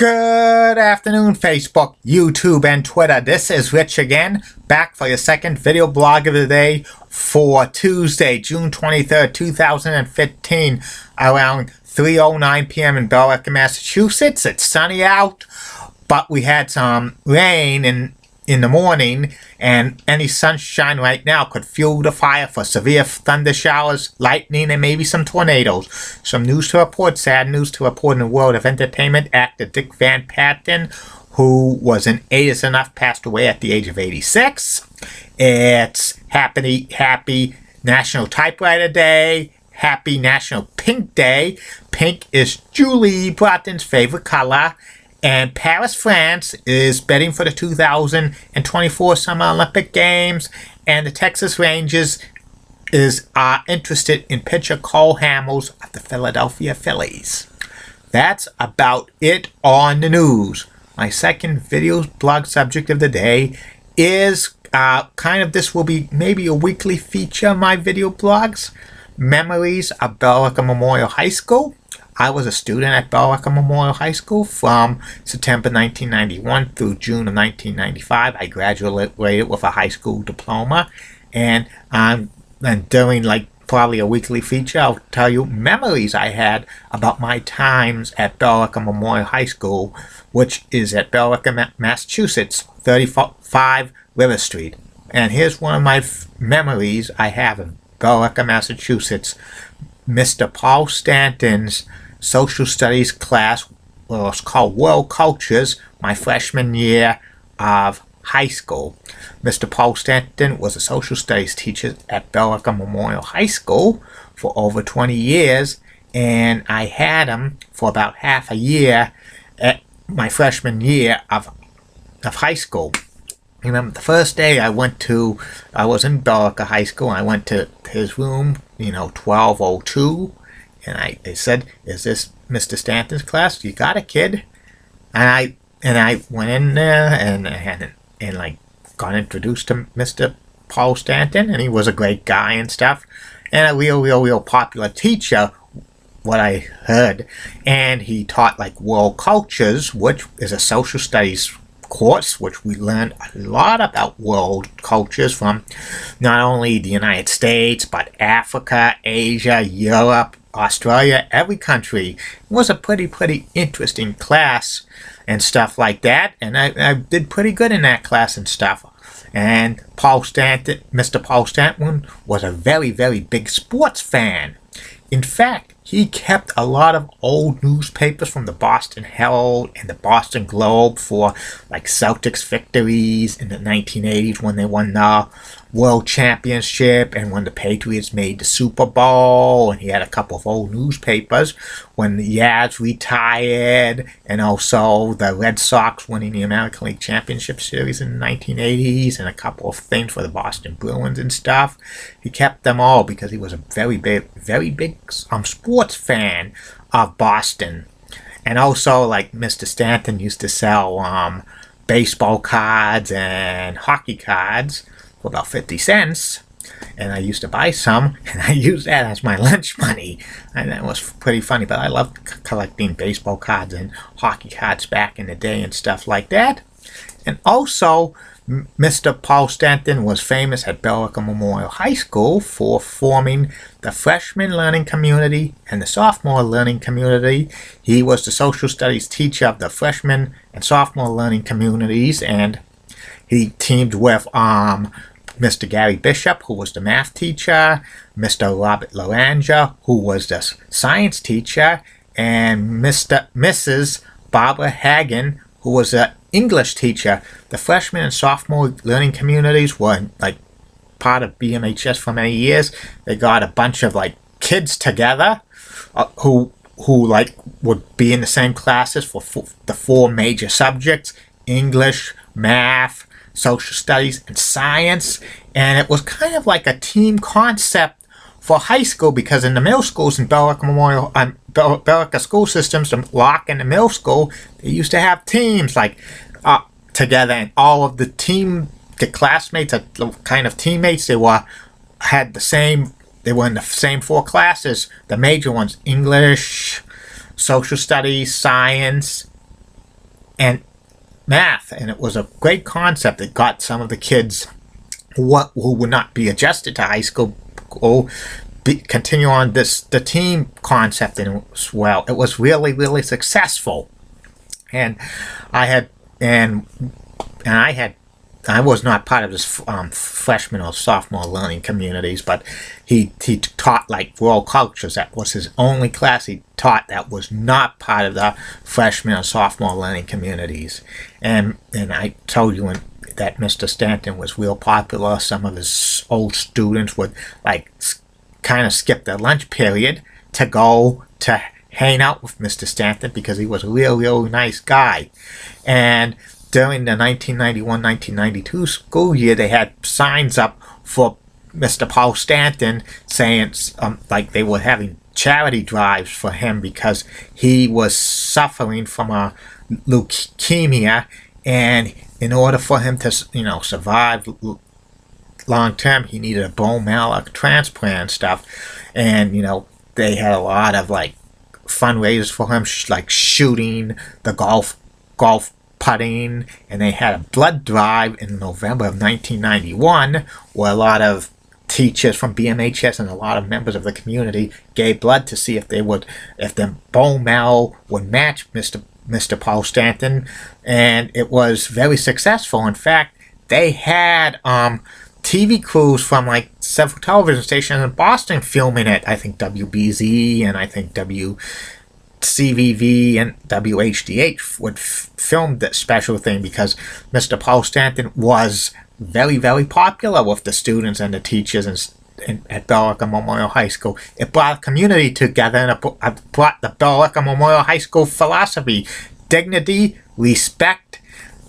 Good afternoon, Facebook, YouTube, and Twitter. This is Rich again, back for your second video blog of the day for Tuesday, June 23rd, 2015, around 3:09 p.m. in Billerica, Massachusetts. It's sunny out, but we had some rain in the morning, and any sunshine right now could fuel the fire for severe thunder showers, lightning, and maybe some tornadoes. Some news to report, sad news to report in the world of entertainment. Actor Dick Van Patten, who was in 8 Is Enough, passed away at the age of 86. It's happy National Typewriter Day, happy National Pink Day. Pink is Julie Broughton's favorite color. And Paris, France is betting for the 2024 Summer Olympic Games. And the Texas Rangers are interested in pitcher Cole Hamels of the Philadelphia Phillies. That's about it on the news. My second video blog subject of the day is this will be maybe a weekly feature of my video blogs. Memories of Billerica Memorial High School. I was a student at Billerica Memorial High School from September 1991 through June of 1995. I graduated with a high school diploma, and during probably a weekly feature, I'll tell you memories I had about my times at Billerica Memorial High School, which is at Billerica, Massachusetts, 35 River Street. And here's one of my memories I have in Billerica, Massachusetts. Mr. Paul Stanton's social studies class was called World Cultures my freshman year of high school. Mr. Paul Stanton was a social studies teacher at Billerica Memorial High School for over 20 years, and I had him for about half a year at my freshman year of high school. I remember the first day I was in Billerica High School, and I went to his room, 1202, and they said, "Is this Mr. Stanton's class? You got it, kid?" And I went in there and got introduced to Mr. Paul Stanton, and he was a great guy and stuff, and a real popular teacher, what I heard. And he taught world cultures, which is a social studies course, which we learned a lot about world cultures from not only the United States, but Africa, Asia, Europe, Australia, every country. It was a pretty interesting class and stuff like that, and I did pretty good in that class and stuff. And Mr. Paul Stanton was a very big sports fan. In fact, he kept a lot of old newspapers from the Boston Herald and the Boston Globe for Celtics victories in the 1980s when they won the World Championship and when the Patriots made the Super Bowl. And he had a couple of old newspapers when the Yaz retired, and also the Red Sox winning the American League Championship Series in the 1980s, and a couple of things for the Boston Bruins and stuff. He kept them all because he was a very big sports fan of Boston. And also, Mr. Stanton used to sell baseball cards and hockey cards for about 50 cents, and I used to buy some, and I used that as my lunch money, and that was pretty funny. But I loved collecting baseball cards and hockey cards back in the day and stuff like that. And also, Mr. Paul Stanton was famous at Billerica Memorial High School for forming the freshman learning community and the sophomore learning community. He was the social studies teacher of the freshman and sophomore learning communities, and he teamed with Mr. Gary Bishop, who was the math teacher, Mr. Robert Laranja, who was the science teacher, and Mrs. Barbara Hagen, who was the English teacher. The freshman and sophomore learning communities were part of bmhs for many years. They got a bunch of kids together who would be in the same classes for the 4 major subjects: English, math, social studies, and science. And it was kind of like a team concept for high school, because in the middle schools in Billerica school systems, the Lock and the middle school, they used to have teams together, and all of the classmates, the kind of teammates, they were in the same 4 classes, the major ones: English, social studies, science, and math, and it was a great concept that got some of the kids who would not be adjusted to high school continue on the team concept as well. It was really, really successful, and I was not part of this freshman or sophomore learning communities, but he taught like world cultures. That was his only class he taught that was not part of the freshman or sophomore learning communities. And I told you that Mr. Stanton was real popular. Some of his old students would like kind of skip their lunch period to go to hang out with Mr. Stanton because he was a real nice guy. And during the 1991-1992 school year, they had signs up for Mr. Paul Stanton saying like they were having charity drives for him because he was suffering from a leukemia, and in order for him to survive long term, he needed a bone marrow transplant and stuff. And they had a lot of like fundraisers for him, like shooting, the golf putting, and they had a blood drive in November of 1991 where a lot of teachers from bmhs and a lot of members of the community gave blood to see if the bone marrow would match Mr. Paul Stanton, and it was very successful. In fact, they had TV crews from like several television stations in Boston filming it. I think WBZ and I think WCVV and WHDH would film that special thing because Mr. Paul Stanton was very, very popular with the students and the teachers at Billerica Memorial High School. It brought a community together, and it brought the Billerica Memorial High School philosophy: dignity, respect,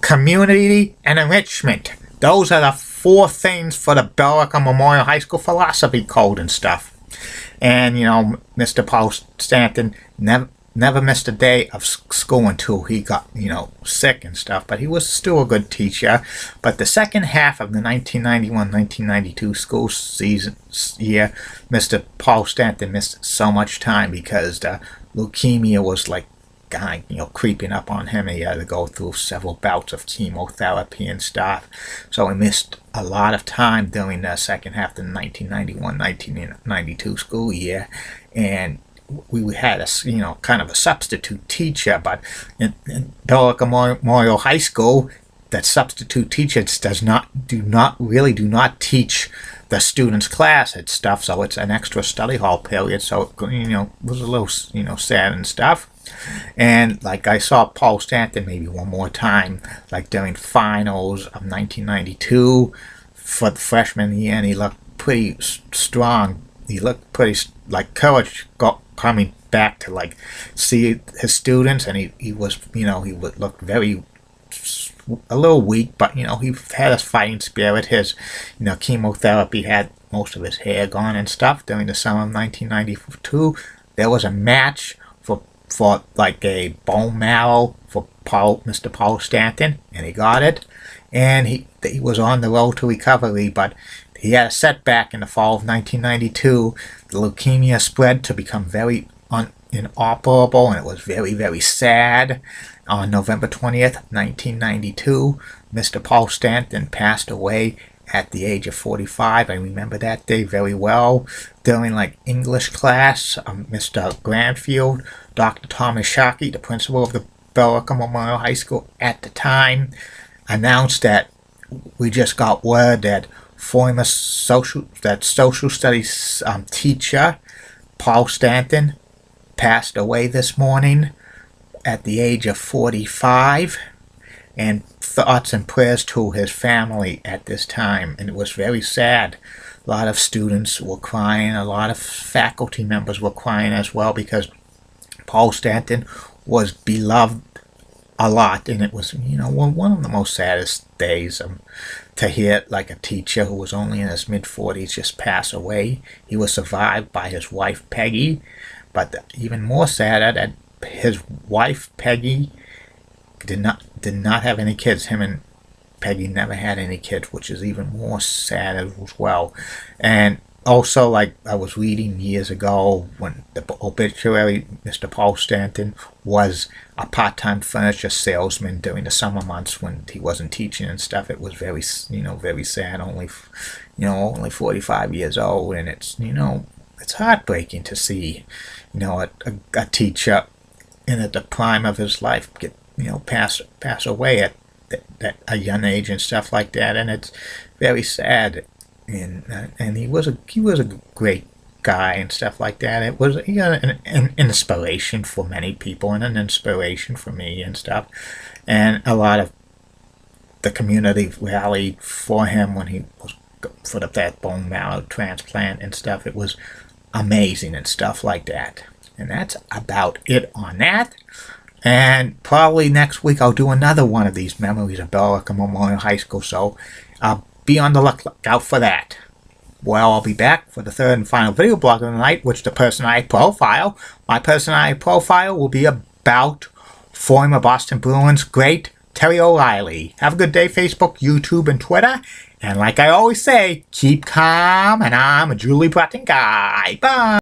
community, and enrichment. Those are the 4 things for the Billerica Memorial High School philosophy code and stuff. And Mr. Paul Stanton never missed a day of school until he got sick and stuff, but he was still a good teacher. But the second half of the 1991-1992 school year, Mr. Paul Stanton missed so much time because the leukemia was like creeping up on him. He had to go through several bouts of chemotherapy and stuff, so he missed a lot of time during the second half of the 1991-1992 school year. And we had a kind of a substitute teacher, but in Billerica Memorial High School, that substitute teacher do not teach the students' class and stuff, so it's an extra study hall period. So it was a little sad and stuff. And like I saw Paul Stanton maybe one more time, like during finals of 1992 for the freshman year, and he looked pretty strong. He looked pretty like courage coming back to like see his students, and he was he would look very a little weak, but he had a fighting spirit. His chemotherapy had most of his hair gone and stuff. During the summer of 1992, there was a match for like a bone marrow for Mr. Paul Stanton, and he got it, and he was on the road to recovery, but he had a setback in the fall of 1992. The leukemia spread to become very inoperable, and it was very, very sad. On November 20th, 1992, Mr. Paul Stanton passed away at the age of 45. I remember that day very well. During like English class, Mr. Granfield, Dr. Thomas Sharkey, the principal of the Billerica Memorial High School at the time, announced that we just got word that former social studies teacher Paul Stanton passed away this morning at the age of 45, and thoughts and prayers to his family at this time. And it was very sad. A lot of students were crying, a lot of faculty members were crying as well, because Paul Stanton was beloved a lot, and it was one of the most saddest days to hear like a teacher who was only in his mid-40s just pass away. He was survived by his wife Peggy, but even more sadder that his wife Peggy did not have any kids. Him and Peggy never had any kids, which is even more sad as well. And also, like I was reading years ago, when the obituary, Mr. Paul Stanton was a part-time furniture salesman during the summer months when he wasn't teaching and stuff. It was very, very sad. Only 45 years old, and it's heartbreaking to see, a teacher in the prime of his life get, pass away at a young age and stuff like that, and it's very sad. And he was a great guy and stuff like that. It was an inspiration for many people and an inspiration for me and stuff. And a lot of the community rallied for him when he was for that bone marrow transplant and stuff. It was amazing and stuff like that. And that's about it on that. And probably next week I'll do another one of these memories of Billerica Memorial High School. So be on the lookout for that. Well, I'll be back for the third and final video blog of the night, which my personality profile will be about former Boston Bruins great Terry O'Reilly. Have a good day, Facebook, YouTube, and Twitter. And like I always say, keep calm, and I'm a Julie Bratton guy. Bye!